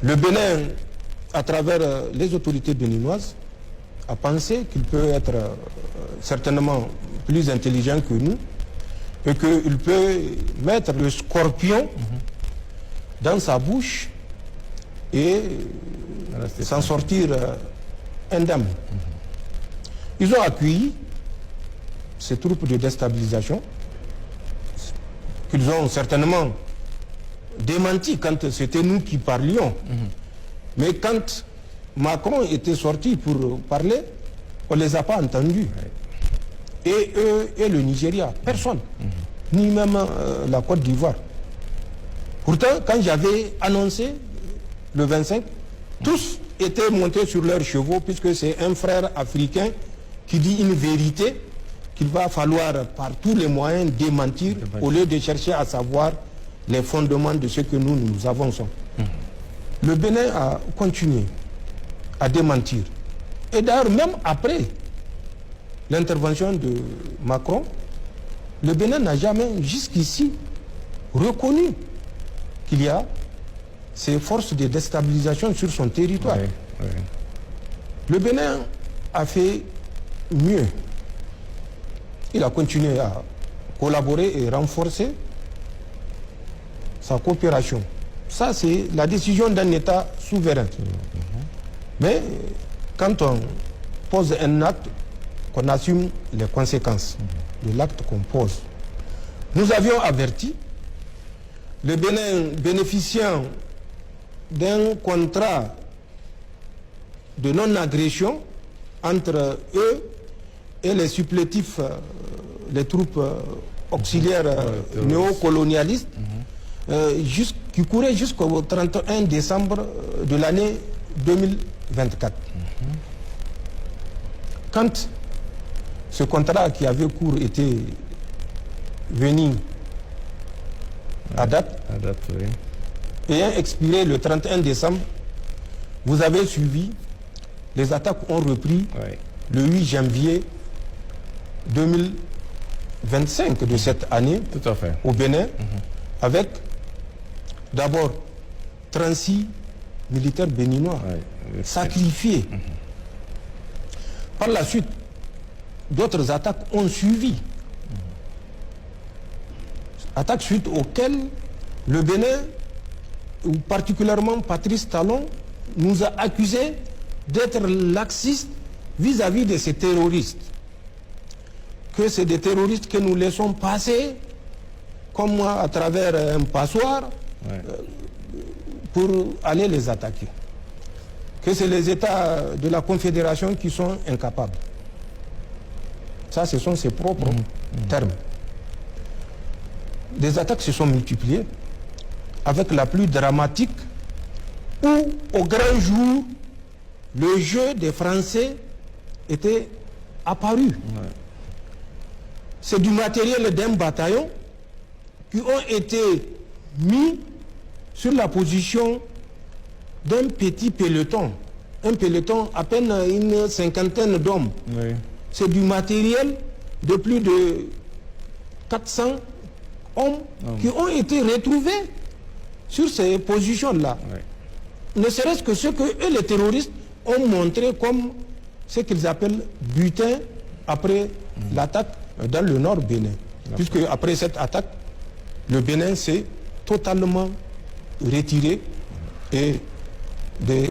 Le Bénin, à travers les autorités béninoises, a pensé qu'il peut être certainement plus intelligent que nous et qu'il peut mettre le scorpion dans sa bouche et s'en sortir indemne. Ils ont accueilli ces troupes de déstabilisation qu'ils ont certainement démenti quand c'était nous qui parlions. Mais quand Macron était sorti pour parler, on ne les a pas entendus. Et eux et le Nigeria, personne. Ni même la Côte d'Ivoire. Pourtant, quand j'avais annoncé le 25, tous étaient montés sur leurs chevaux, puisque c'est un frère africain qui dit une vérité qu'il va falloir par tous les moyens démentir au lieu de chercher à savoir les fondements de ce que nous avançons. Le Bénin a continué à démentir. Et d'ailleurs, même après l'intervention de Macron, le Bénin n'a jamais jusqu'ici reconnu qu'il y a ces forces de déstabilisation sur son territoire. Le Bénin a fait mieux. Il a continué à collaborer et renforcer sa coopération. Ça, c'est la décision d'un État souverain. Mais quand on pose un acte, qu'on assume les conséquences de l'acte qu'on pose. Nous avions averti le Bénin bénéficiant d'un contrat de non-agression entre eux et les supplétifs, les troupes auxiliaires néocolonialistes, qui courait jusqu'au 31 décembre de l'année 2024. Quand ce contrat qui avait cours était venu à date, ayant expiré le 31 décembre, vous avez suivi, les attaques ont repris le 8 janvier 2025 de cette année au Bénin, avec d'abord 36 militaires béninois sacrifiés. Par la suite, d'autres attaques ont suivi. Attaques suite auxquelles le Bénin, ou particulièrement Patrice Talon, nous a accusés d'être laxistes vis-à-vis de ces terroristes. Que c'est des terroristes que nous laissons passer, comme moi, à travers un passoire, pour aller les attaquer. Que c'est les États de la Confédération qui sont incapables. Ça, ce sont ses propres termes. Des attaques se sont multipliées, avec la plus dramatique, où, au grand jour, le jeu des Français était apparu. C'est du matériel d'un bataillon qui ont été mis sur la position d'un petit peloton. Un peloton à peine une cinquantaine d'hommes. C'est du matériel de plus de 400 hommes qui ont été retrouvés sur ces positions-là. Ne serait-ce que ce que eux, les terroristes, ont montré comme ce qu'ils appellent butin après l'attaque dans le nord Bénin. Puisque après cette attaque, le Bénin s'est totalement retiré et des